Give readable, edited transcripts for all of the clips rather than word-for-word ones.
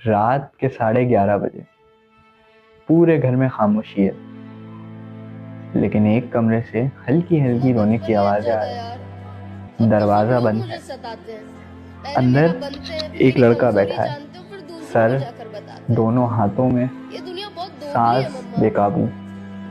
रात के 11:30 बजे पूरे घर में खामोशी है, लेकिन एक कमरे से हल्की हल्की रोने की पल आवाजें आ ज्यादा रही यार। हैं। अब तो सब दरवाजा लोग बंद मुझे है। सताते हैं। पहले बिना अंदर बनते हैं, फिर एक मेरी लड़का कमजोरी बैठा है, जानते हो, फिर दूसरों को सर जाकर बताते दोनों हैं। हाथों में, ये दुनिया बहुत दोगली है सांस मम्मा। बेकाबू।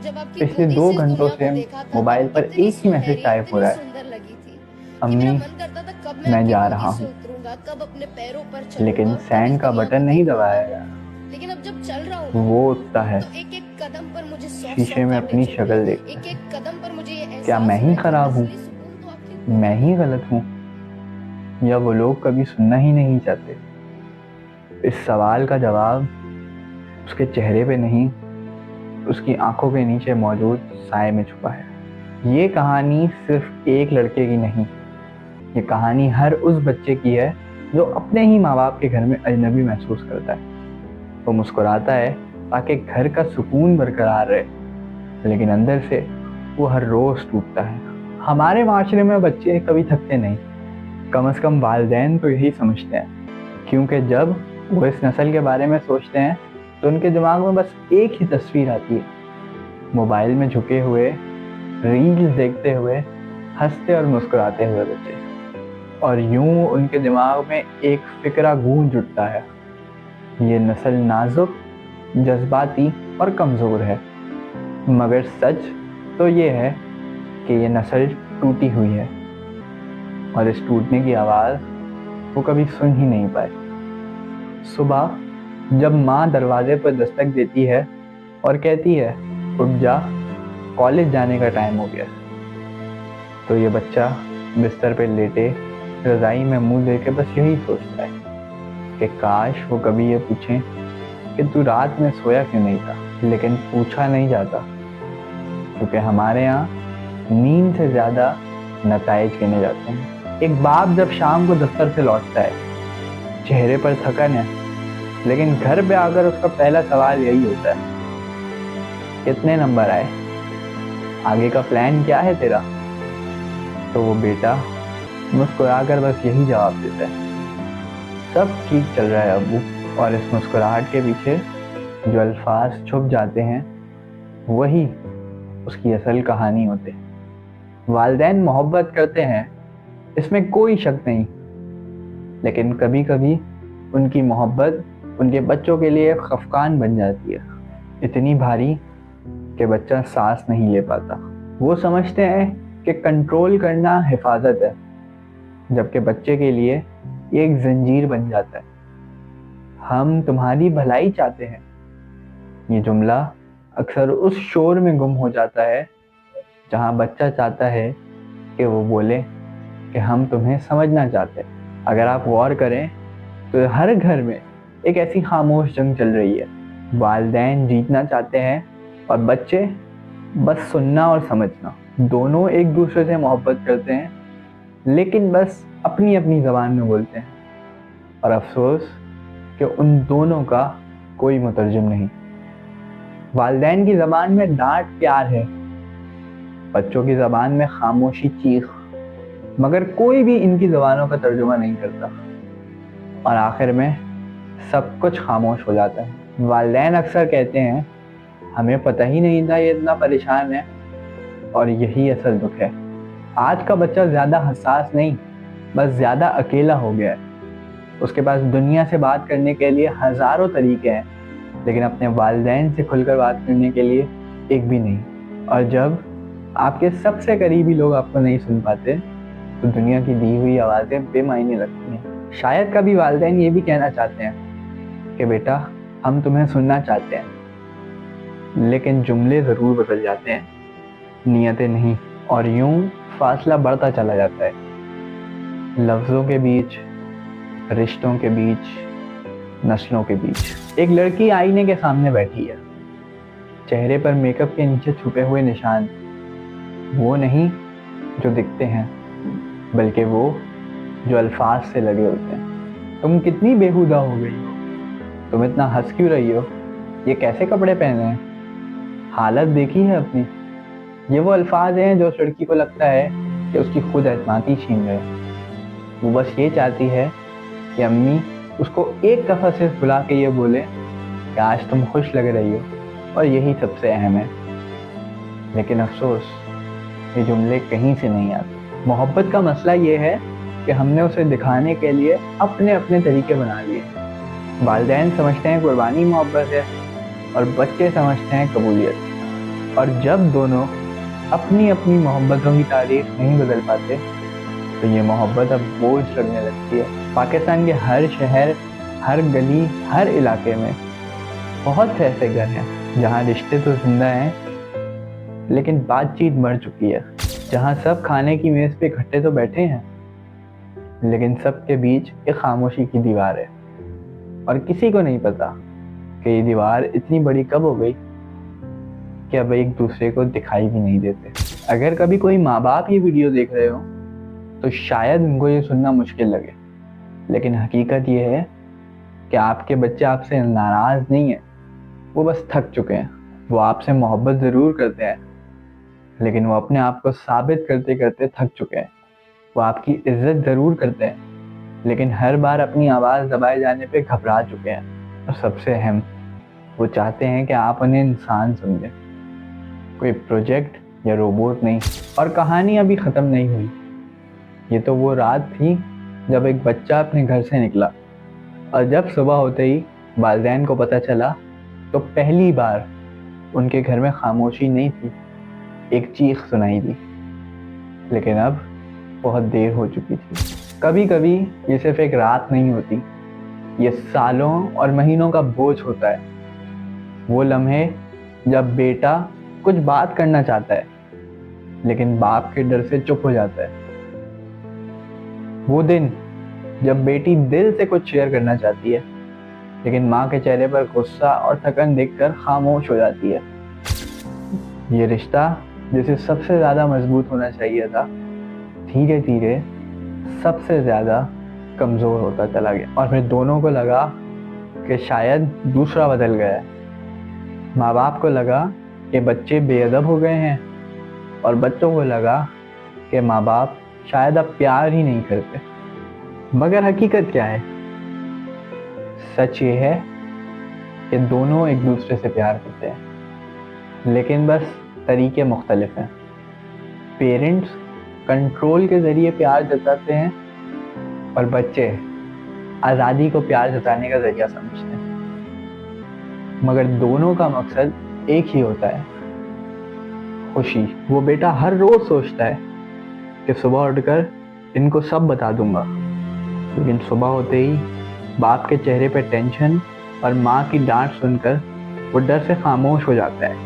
जब आपकी पिछले गोदी दो से इस घंटों दुनिया को से देखा था मोबाइल तब पर इतनी एक ही मैसेज सुनहरी, टाइप हो इतनी रहा है। सुंदर लगी थी कि मेरा अम्मी, मन करता था कब मैं मैं आपकी जा गोदी रहा से हूँ। उतरूंगा, कब अपने पैरों पर चलूंगा लेकिन और कब इस सैंड का दुनिया को बटन नहीं देखूंगा। दबाया गया। लेकिन अब जब चल रहा हूँ ना, वो उठता है, तो एक एक कदम पर मुझे सॉफ्ट शीशे सॉफ्ट में कांटे अपनी चुभ रहे शक्ल हैं। देखता एक है। एक कदम पर मुझे ये क्या एहसास मैं हो ही रहा है कि खराब हूँ? असली सुकून तो आपकी गोद मैं में ही है। गलत हूँ? या वो लोग कभी सुनना ही नहीं चाहते? इस सवाल का जवाब उसके चेहरे पे नहीं, उसकी आंखों के नीचे मौजूद साए में छुपा है। ये कहानी सिर्फ एक लड़के की नहीं, ये कहानी हर उस बच्चे की है जो अपने ही माँ बाप के घर में अजनबी महसूस करता है। वो मुस्कुराता है ताकि घर का सुकून बरकरार रहे, लेकिन अंदर से वो हर रोज टूटता है। हमारे माशरे में बच्चे कभी थकते नहीं, कम से कम वालिदैन तो यही समझते हैं, क्योंकि जब वो इस नस्ल के बारे में सोचते हैं तो उनके दिमाग में बस एक ही तस्वीर आती है, मोबाइल में झुके हुए, रील्स देखते हुए, हंसते और मुस्कुराते हुए बच्चे। और यूं उनके दिमाग में एक फिक्रा गूंज उठता है, ये नस्ल नाजुक, जज्बाती और कमज़ोर है। मगर सच तो ये है कि ये नस्ल टूटी हुई है, और इस टूटने की आवाज़ वो कभी सुन ही नहीं पाए। सुबह जब माँ दरवाजे पर दस्तक देती है और कहती है, उठ जा, कॉलेज जाने का टाइम हो गया, तो ये बच्चा बिस्तर पे लेटे रज़ाई में मुंह दे के बस यही सोचता है कि काश वो कभी ये पूछें कि तू रात में सोया क्यों नहीं था। लेकिन पूछा नहीं जाता, क्योंकि हमारे यहाँ नींद से ज़्यादा नताइज गिने जाते हैं। एक बाप जब शाम को दफ्तर से लौटता है, चेहरे पर थकन है, लेकिन घर पे आकर उसका पहला सवाल यही होता है, कितने नंबर आए, आगे का प्लान क्या है तेरा? तो वो बेटा मुस्कुराकर बस यही जवाब देता है, सब ठीक चल रहा है अब्बू। और इस मुस्कुराहट के पीछे जो अल्फाज छुप जाते हैं, वही उसकी असल कहानी होते हैं। वालिदैन मोहब्बत करते हैं, इसमें कोई शक नहीं, लेकिन कभी कभी उनकी मोहब्बत उनके बच्चों के लिए खफकान बन जाती है, इतनी भारी कि बच्चा सांस नहीं ले पाता। वो समझते हैं कि कंट्रोल करना हिफाजत है, जबकि बच्चे के लिए ये एक जंजीर बन जाता है। हम तुम्हारी भलाई चाहते हैं, ये जुमला अक्सर उस शोर में गुम हो जाता है जहाँ बच्चा चाहता है कि वो बोले कि हम तुम्हें समझना चाहते हैं। अगर आप गौर करें तो हर घर में एक ऐसी खामोश जंग चल रही है। वालिदैन जीतना चाहते हैं और बच्चे बस सुनना और समझना। दोनों एक दूसरे से मोहब्बत करते हैं, लेकिन बस अपनी अपनी ज़बान में बोलते हैं। और अफसोस कि उन दोनों का कोई मुतरजम नहीं। वालिदैन की ज़बान में डांट प्यार है, बच्चों की ज़बान में खामोशी चीख, मगर कोई भी इनकी ज़बानों का तर्जुमा नहीं करता, और आखिर में सब कुछ खामोश हो जाता है। वालिदैन अक्सर कहते हैं, हमें पता ही नहीं था ये इतना परेशान है, और यही असल दुख है। आज का बच्चा ज़्यादा हसास नहीं, बस ज़्यादा अकेला हो गया है। उसके पास दुनिया से बात करने के लिए हज़ारों तरीके हैं, लेकिन अपने वालिदैन से खुलकर बात करने के लिए एक भी नहीं। और जब आपके सबसे करीबी लोग आपको नहीं सुन पाते, तो दुनिया की दी हुई आवाज़ें बेमायने लगती हैं। शायद कभी वालिदैन ये भी कहना चाहते हैं कि बेटा, हम तुम्हें सुनना चाहते हैं, लेकिन जुमले ज़रूर बदल जाते हैं, नियतें नहीं। और यूं फासला बढ़ता चला जाता है, लफ्ज़ों के बीच, रिश्तों के बीच, नस्लों के बीच। एक लड़की आईने के सामने बैठी है, चेहरे पर मेकअप के नीचे छुपे हुए निशान वो नहीं जो दिखते हैं, बल्कि वो जो अल्फाज से लगे होते हैं। तुम कितनी बेहुदा हो गई हो, तुम इतना हंस क्यों रही हो, ये कैसे कपड़े पहने हैं, हालत देखी है अपनी। ये वो अल्फाज हैं जो उस लड़की को लगता है कि उसकी खुद एतमादी छीन रहे हैं। वो बस ये चाहती है कि अम्मी उसको एक दफ़ा सिर्फ बुला के ये बोले कि आज तुम खुश लग रही हो और यही सबसे अहम है। लेकिन अफसोस, ये जुमले कहीं से नहीं आते। मोहब्बत का मसला ये है कि हमने उसे दिखाने के लिए अपने अपने तरीके बना लिए। वालिदैन समझते हैं कुर्बानी मोहब्बत है और बच्चे समझते हैं कबूलियत। और जब दोनों अपनी अपनी मोहब्बतों की तारीफ नहीं बदल पाते तो ये मोहब्बत अब बोझ लगने लगती है। पाकिस्तान के हर शहर, हर गली, हर इलाके में बहुत से ऐसे घर हैं जहाँ रिश्ते तो जिंदा हैं लेकिन बातचीत मर चुकी है। जहाँ सब खाने की मेज़ पे इकट्ठे तो बैठे हैं लेकिन सबके बीच एक खामोशी की दीवार है और किसी को नहीं पता कि ये दीवार इतनी बड़ी कब हो गई कि अब एक दूसरे को दिखाई भी नहीं देते। अगर कभी कोई माँ बाप ये वीडियो देख रहे हो तो शायद उनको ये सुनना मुश्किल लगे, लेकिन हकीकत ये है कि आपके बच्चे आपसे नाराज़ नहीं है, वो बस थक चुके हैं। वो आपसे मोहब्बत ज़रूर करते हैं लेकिन वो अपने आप को साबित करते करते थक चुके हैं। वो आपकी इज्जत ज़रूर करते हैं लेकिन हर बार अपनी आवाज़ दबाए जाने पे घबरा चुके हैं। और सबसे अहम, वो चाहते हैं कि आप उन्हें इंसान समझें, कोई प्रोजेक्ट या रोबोट नहीं। और कहानी अभी ख़त्म नहीं हुई। ये तो वो रात थी जब एक बच्चा अपने घर से निकला और जब सुबह होते ही वालिदैन को पता चला तो पहली बार उनके घर में खामोशी नहीं थी, एक चीख सुनाई दी। लेकिन अब बहुत देर हो चुकी थी। कभी कभी ये सिर्फ एक रात नहीं होती, ये सालों और महीनों का बोझ होता है। वो लम्हे जब बेटा कुछ बात करना चाहता है लेकिन बाप के डर से चुप हो जाता है। वो दिन जब बेटी दिल से कुछ शेयर करना चाहती है लेकिन माँ के चेहरे पर गुस्सा और थकन देखकर खामोश हो जाती है। ये रिश्ता जिसे सबसे ज़्यादा मजबूत होना चाहिए था, धीरे धीरे सबसे ज़्यादा कमज़ोर होता चला गया। और फिर दोनों को लगा कि शायद दूसरा बदल गया है। माँ बाप को लगा कि बच्चे बेअदब हो गए हैं और बच्चों को लगा कि माँ बाप शायद अब प्यार ही नहीं करते। मगर हकीकत क्या है? सच ये है कि दोनों एक दूसरे से प्यार करते हैं लेकिन बस तरीके मुख्तलिफ हैं। पेरेंट्स कंट्रोल के ज़रिए प्यार जताते हैं और बच्चे आज़ादी को प्यार जताने का ज़रिया समझते हैं। मगर दोनों का मकसद एक ही होता है, खुशी। वो बेटा हर रोज़ सोचता है कि सुबह उठकर इनको सब बता दूंगा, लेकिन सुबह होते ही बाप के चेहरे पे टेंशन और माँ की डांट सुनकर वो डर से खामोश हो जाता है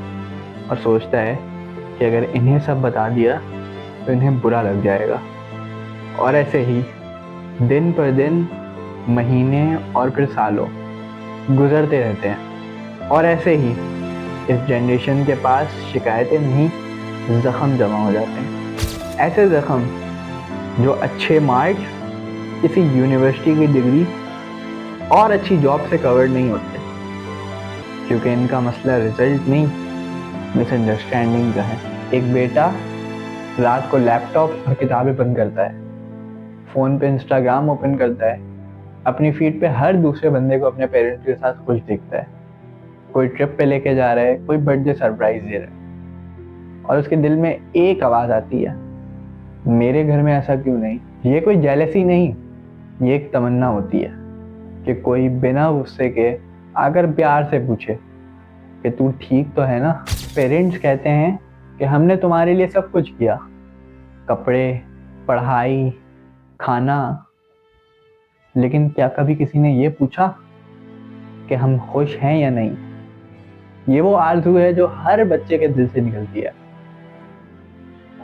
और सोचता है कि अगर इन्हें सब बता दिया तो इन्हें बुरा लग जाएगा। और ऐसे ही दिन पर दिन, महीने और फिर सालों गुजरते रहते हैं। और ऐसे ही इस जनरेशन के पास शिकायतें नहीं, ज़ख्म जमा हो जाते हैं। ऐसे ज़ख्म जो अच्छे मार्क्स, किसी यूनिवर्सिटी की डिग्री और अच्छी जॉब से कवर्ड नहीं होते, क्योंकि इनका मसला रिजल्ट नहीं, मिसअंडरस्टैंडिंग का है। एक बेटा रात को लैपटॉप और किताबें बंद करता है, फ़ोन पे इंस्टाग्राम ओपन करता है, अपनी फीड पे हर दूसरे बंदे को अपने पेरेंट्स के साथ खुश दिखता है। कोई ट्रिप पे लेके जा रहा है, कोई बर्थडे सरप्राइज दे रहा है और उसके दिल में एक आवाज़ आती है, मेरे घर में ऐसा क्यों नहीं। ये कोई जेलसी नहीं, ये एक तमन्ना होती है कि कोई बिना गुस्से के आकर प्यार से पूछे कि तू ठीक तो है ना। पेरेंट्स कहते हैं कि हमने तुम्हारे लिए सब कुछ किया, कपड़े, पढ़ाई, खाना, लेकिन क्या कभी किसी ने ये पूछा कि हम खुश हैं या नहीं। ये वो आरज़ू है जो हर बच्चे के दिल से निकलती है।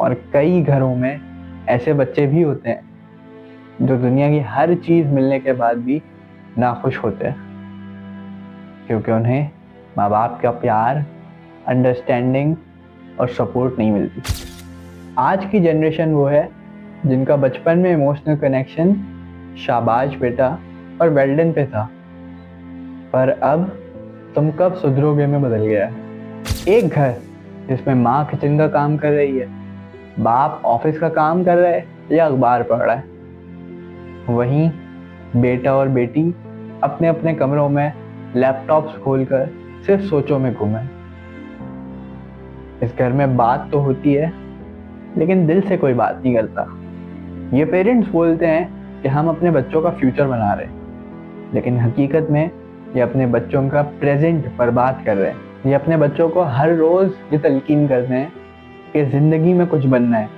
और कई घरों में ऐसे बच्चे भी होते हैं जो दुनिया की हर चीज़ मिलने के बाद भी नाखुश होते हैं, क्योंकि उन्हें माँ बाप का प्यार, अंडरस्टैंडिंग और सपोर्ट नहीं मिलती। आज की जनरेशन वो है जिनका बचपन में इमोशनल कनेक्शन शाबाश बेटा और वेल्डन पे था, पर अब तुम कब सुधरोगे में बदल गया है। एक घर जिसमें माँ किचन का काम कर रही है, बाप ऑफिस का काम कर रहा है या अखबार पढ़ रहा है, वहीं बेटा और बेटी अपने अपने कमरों में लैपटॉप्स खोलकर सिर्फ सोचों में घूमे। इस घर में बात तो होती है लेकिन दिल से कोई बात नहीं करता। ये पेरेंट्स बोलते हैं कि हम अपने बच्चों का फ्यूचर बना रहे हैं, लेकिन हकीकत में ये अपने बच्चों का प्रेजेंट बर्बाद कर रहे हैं। ये अपने बच्चों को हर रोज़ ये तलकीन करते हैं कि ज़िंदगी में कुछ बनना है,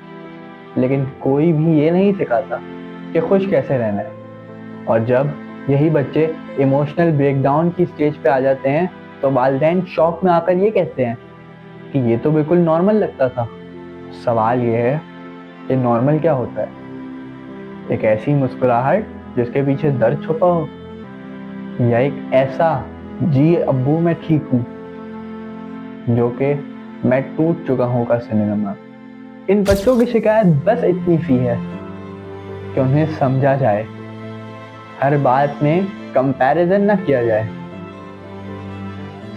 लेकिन कोई भी ये नहीं सिखाता कि खुश कैसे रहना है। और जब यही बच्चे इमोशनल ब्रेकडाउन की स्टेज पे आ जाते हैं तो वालिदैन शॉक में आकर ये कहते हैं कि ये तो बिल्कुल नॉर्मल लगता था। सवाल ये है कि नॉर्मल क्या होता है? एक ऐसी मुस्कुराहट जिसके पीछे दर्द छुपा हो, या एक ऐसा जी अब्बू मैं ठीक हूँ जो कि मैं टूट चुका हूँ का सिनेमा? इन बच्चों की शिकायत बस इतनी सी है कि उन्हें समझा जाए, हर बात में कंपैरिजन ना किया जाए,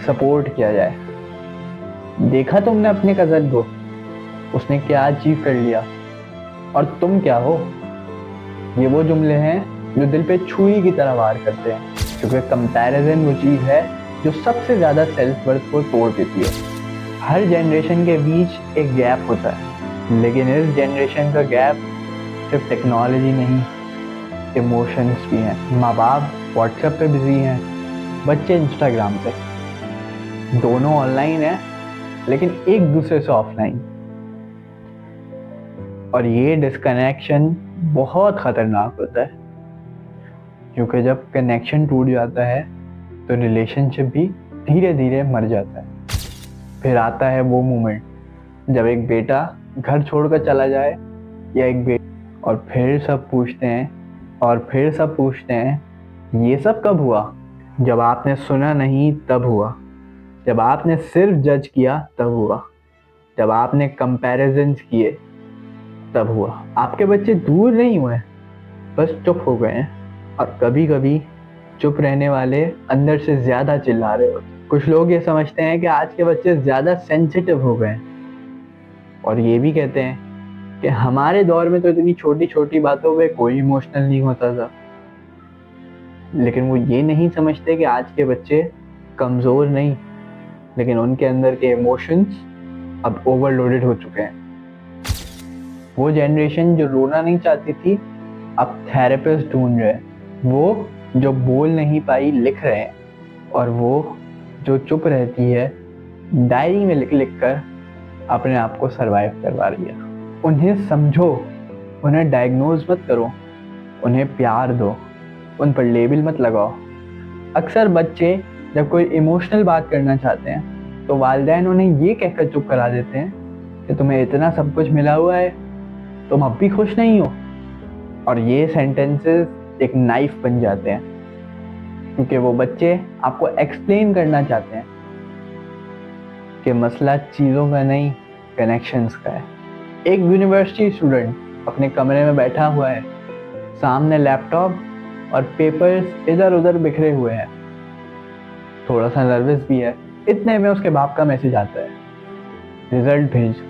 सपोर्ट किया जाए। देखा तुमने अपने कज़न को, उसने क्या अचीव कर लिया और तुम क्या हो? ये वो जुमले हैं जो दिल पे छुरी की तरह वार करते हैं, क्योंकि कंपैरिजन वो चीज़ है जो सबसे ज़्यादा सेल्फ वर्थ को तोड़ देती है। हर जनरेशन के बीच एक गैप होता है, लेकिन इस जनरेशन का गैप सिर्फ टेक्नोलॉजी नहीं, इमोशंस भी हैं। माँ बाप व्हाट्सएप पे बिजी हैं, बच्चे इंस्टाग्राम पे। दोनों ऑनलाइन हैं लेकिन एक दूसरे से ऑफलाइन। और ये डिस्कनेक्शन बहुत ख़तरनाक होता है, क्योंकि जब कनेक्शन टूट जाता है तो रिलेशनशिप भी धीरे धीरे मर जाता है। फिर आता है वो मोमेंट जब एक बेटा घर छोड़कर चला जाए या एक बेटी, और फिर सब पूछते हैं ये सब कब हुआ? जब आपने सुना नहीं तब हुआ, जब आपने सिर्फ जज किया तब हुआ, जब आपने कंपैरिजन्स किए तब हुआ। आपके बच्चे दूर नहीं हुए, बस चुप हो गए हैं। और कभी कभी चुप रहने वाले अंदर से ज़्यादा चिल्ला रहे होते। कुछ लोग ये समझते हैं कि आज के बच्चे ज़्यादा सेंसिटिव हो गए हैं, और ये भी कहते हैं कि हमारे दौर में तो इतनी छोटी छोटी बातों पे कोई इमोशनल नहीं होता था। लेकिन वो ये नहीं समझते कि आज के बच्चे कमज़ोर नहीं, लेकिन उनके अंदर के इमोशंस अब ओवरलोडेड हो चुके हैं। वो जनरेशन जो रोना नहीं चाहती थी अब थेरेपिस्ट ढूंढ रहे हैं, वो जो बोल नहीं पाई लिख रहे हैं, और वो जो चुप रहती है डायरी में लिख लिख कर अपने आप को सरवाइव करवा रही है। उन्हें समझो, उन्हें डायग्नोज मत करो, उन्हें प्यार दो, उन पर लेबल मत लगाओ। अक्सर बच्चे जब कोई इमोशनल बात करना चाहते हैं तो वालिदैन उन्हें ये कहकर चुप करा देते हैं कि तुम्हें इतना सब कुछ मिला हुआ है, तुम अब भी खुश नहीं हो। और ये सेंटेंसेस एक नाइफ बन जाते हैं, क्योंकि वो बच्चे आपको एक्सप्लेन करना चाहते हैं कि मसला चीज़ों का नहीं, कनेक्शंस का है। एक यूनिवर्सिटी स्टूडेंट अपने कमरे में बैठा हुआ है, सामने लैपटॉप और पेपर्स इधर उधर बिखरे हुए हैं, थोड़ा सा नर्वस भी है। इतने में उसके बाप का मैसेज आता है, रिजल्ट भेज।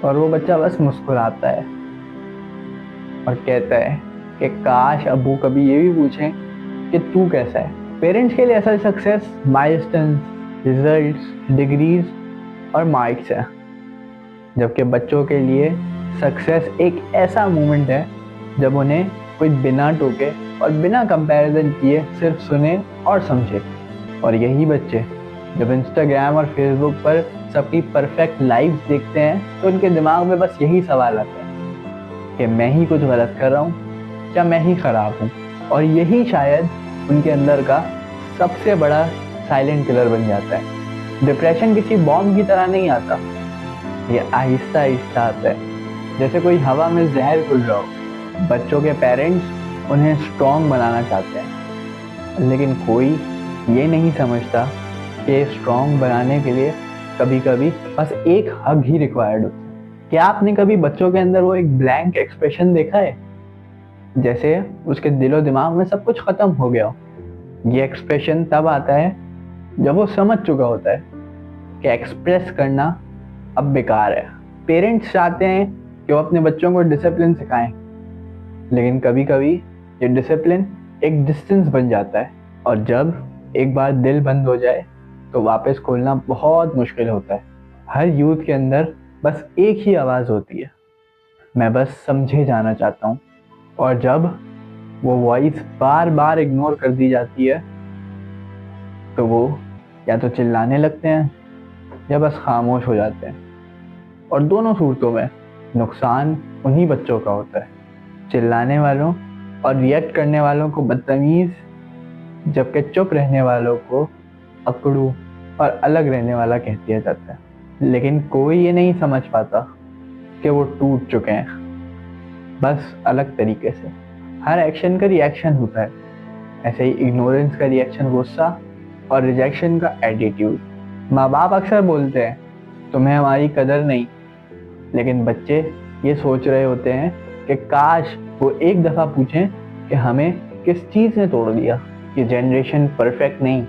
और वो बच्चा बस मुस्कुराता है और कहता है कि काश अब्बू कभी ये भी पूछें कि तू कैसा है। पेरेंट्स के लिए असल सक्सेस माइलस्टोन्स, रिजल्ट्स, डिग्रीज और मार्क्स है, जबकि बच्चों के लिए सक्सेस एक ऐसा मोमेंट है जब उन्हें कोई बिना टोके और बिना कंपैरिजन किए सिर्फ सुने और समझे। और यही बच्चे जब इंस्टाग्राम और फेसबुक पर सबकी परफेक्ट लाइव्स देखते हैं तो उनके दिमाग में बस यही सवाल आता है कि मैं ही कुछ गलत कर रहा हूँ, क्या मैं ही ख़राब हूँ? और यही शायद उनके अंदर का सबसे बड़ा साइलेंट किलर बन जाता है। डिप्रेशन किसी बॉम्ब की तरह नहीं आता, ये आहिस्ता आहिस्ता आता है, जैसे कोई हवा में जहर घुल रहा हो। बच्चों के पेरेंट्स उन्हें स्ट्रॉन्ग बनाना चाहते हैं, लेकिन कोई ये नहीं समझता कि स्ट्रॉन्ग बनाने के लिए कभी कभी बस एक हग ही रिक्वायर्ड होता है। क्या आपने कभी बच्चों के अंदर वो एक ब्लैंक एक्सप्रेशन देखा है, जैसे उसके दिलो दिमाग में सब कुछ खत्म हो गया हो? ये एक्सप्रेशन तब आता है जब वो समझ चुका होता है कि एक्सप्रेस करना अब बेकार है। पेरेंट्स चाहते हैं कि वो अपने बच्चों को डिसिप्लिन सिखाएं, लेकिन कभी कभी ये डिसिप्लिन एक डिस्टेंस बन जाता है, और जब एक बार दिल बंद हो जाए तो वापस खोलना बहुत मुश्किल होता है। हर यूथ के अंदर बस एक ही आवाज़ होती है, मैं बस समझे जाना चाहता हूँ। और जब वो वॉइस बार बार इग्नोर कर दी जाती है तो वो या तो चिल्लाने लगते हैं या बस खामोश हो जाते हैं। और दोनों सूरतों में नुकसान उन्हीं बच्चों का होता है, चिल्लाने वालों और रिएक्ट करने वालों को बदतमीज, जबकि चुप रहने वालों को अकड़ू और अलग रहने वाला कह दिया जाता है। लेकिन कोई ये नहीं समझ पाता कि वो टूट चुके हैं, बस अलग तरीके से। हर एक्शन का रिएक्शन होता है, ऐसे ही इग्नोरेंस का रिएक्शन गुस्सा और रिजेक्शन का एटीट्यूड। माँ बाप अक्सर बोलते हैं तुम्हें हमारी कदर नहीं, लेकिन बच्चे ये सोच रहे होते हैं कि काश वो एक दफ़ा पूछें कि हमें किस चीज़ ने तोड़ दिया। ये जनरेशन परफेक्ट नहीं,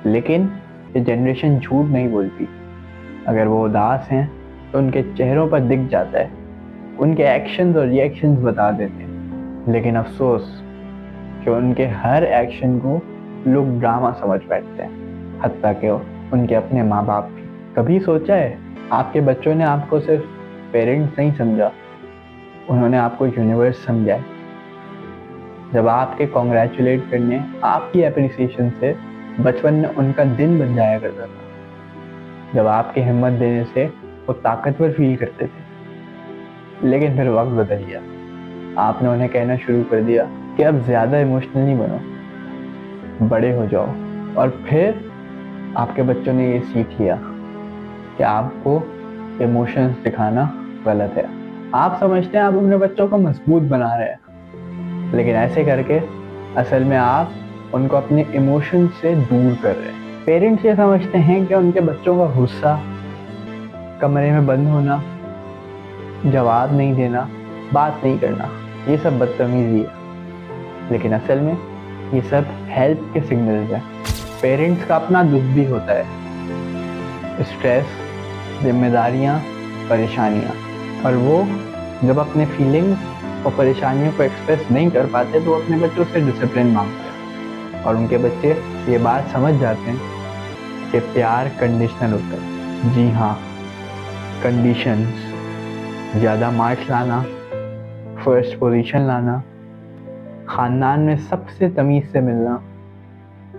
लेकिन ये जनरेशन झूठ नहीं बोलती। अगर वो उदास हैं तो उनके चेहरों पर दिख जाता है, उनके एक्शंस और रिएक्शंस बता देते हैं। लेकिन अफसोस कि उनके हर एक्शन को लोग ड्रामा समझ बैठते हैं, हत्ता कि उनके अपने माँ बाप भी। कभी सोचा है आपके बच्चों ने आपको सिर्फ पेरेंट्स नहीं समझा, उन्होंने आपको यूनिवर्स समझा है। जब आपके कॉन्ग्रेचुलेट करने, आपकी अप्रिसिएशन से बचपन में उनका दिन बन जाया करता था। जब आपके हिम्मत देने से वो ताकतवर फील करते थे। लेकिन फिर वक्त बदल गया, आपने उन्हें कहना शुरू कर दिया कि अब ज़्यादा इमोशनल नहीं बनो, बड़े हो जाओ। और फिर आपके बच्चों ने ये सीख लिया कि आपको इमोशंस दिखाना गलत है। आप समझते हैं आप अपने बच्चों को मजबूत बना रहे हैं, लेकिन ऐसे करके असल में आप उनको अपने इमोशंस से दूर कर रहे हैं। पेरेंट्स ये समझते हैं कि उनके बच्चों का गुस्सा, कमरे में बंद होना, जवाब नहीं देना, बात नहीं करना, ये सब बदतमीजी है। लेकिन असल में ये सब हेल्प के सिग्नल्स हैं। पेरेंट्स का अपना दुख भी होता है, स्ट्रेस, जिम्मेदारियाँ, परेशानियाँ। और वो जब अपने फीलिंग्स और परेशानियों को एक्सप्रेस नहीं कर पाते तो अपने बच्चों से डिसिप्लिन मांगते हैं। और उनके बच्चे ये बात समझ जाते हैं कि प्यार कंडीशनल होता है। जी हाँ, कंडीशंस, ज़्यादा मार्क्स लाना, फर्स्ट पोजीशन लाना, ख़ानदान में सबसे तमीज़ से मिलना,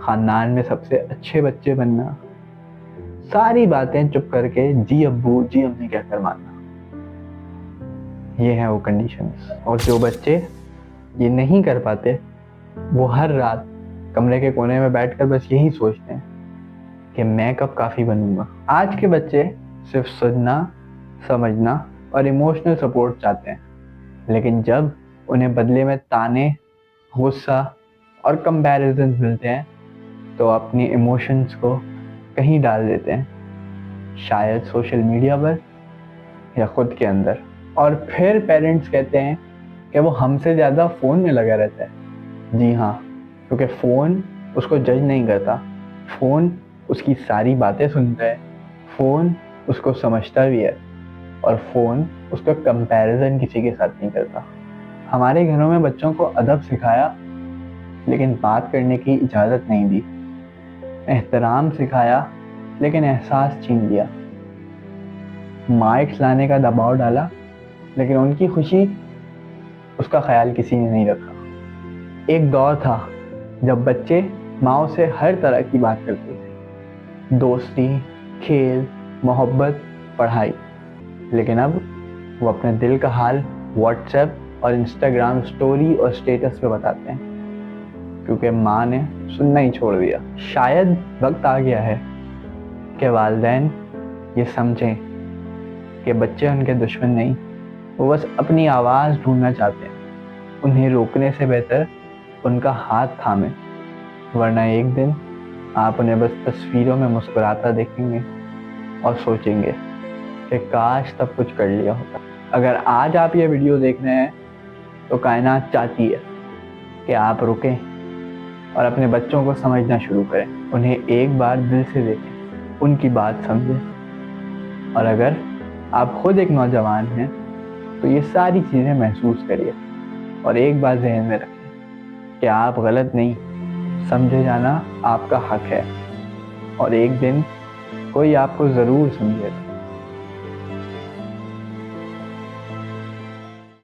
ख़ानदान में सबसे अच्छे बच्चे बनना, सारी बातें चुप करके जी अब्बू जी अम्मी कहकर मानना, ये है वो कंडीशंस। और जो बच्चे ये नहीं कर पाते वो हर रात कमरे के कोने में बैठकर बस यही सोचते हैं कि मैं कब काफ़ी बनूंगा। आज के बच्चे सिर्फ सुनना, समझना और इमोशनल सपोर्ट चाहते हैं, लेकिन जब उन्हें बदले में ताने, गुस्सा और कंपैरिजन मिलते हैं तो अपनी इमोशंस को कहीं डाल देते हैं, शायद सोशल मीडिया पर या खुद के अंदर। और फिर पेरेंट्स कहते हैं कि वो हमसे ज़्यादा फ़ोन में लगा रहता है। जी हाँ, क्योंकि फ़ोन उसको जज नहीं करता, फ़ोन उसकी सारी बातें सुनता है, फ़ोन उसको समझता भी है, और फ़ोन उसका कंपैरिजन किसी के साथ नहीं करता। हमारे घरों में बच्चों को अदब सिखाया, लेकिन बात करने की इजाज़त नहीं दी। एहतराम सिखाया, लेकिन एहसास छीन लिया। मार्क्स लाने का दबाव डाला, लेकिन उनकी खुशी, उसका ख्याल किसी ने नहीं रखा। एक दौर था जब बच्चे माँ से हर तरह की बात करते थे, दोस्ती, खेल, मोहब्बत, पढ़ाई। लेकिन अब वो अपने दिल का हाल व्हाट्सएप और इंस्टाग्राम स्टोरी और स्टेटस पे बताते हैं, क्योंकि माँ ने सुनना ही छोड़ दिया। शायद वक्त आ गया है कि वालिदैन ये समझें कि बच्चे उनके दुश्मन नहीं, वो बस अपनी आवाज़ ढूंढना चाहते हैं। उन्हें रोकने से बेहतर उनका हाथ थामें, वरना एक दिन आप उन्हें बस तस्वीरों में मुस्कुराता देखेंगे और सोचेंगे कि काश तब कुछ कर लिया होता। अगर आज आप ये वीडियो देख रहे हैं तो कायनात चाहती है कि आप रुकें और अपने बच्चों को समझना शुरू करें, उन्हें एक बार दिल से देखें, उनकी बात समझें। और अगर आप खुद एक नौजवान हैं तो ये सारी चीज़ें महसूस करिए और एक बार जहन में रखें कि आप गलत नहीं, समझे जाना आपका हक है और एक दिन कोई आपको ज़रूर समझेगा।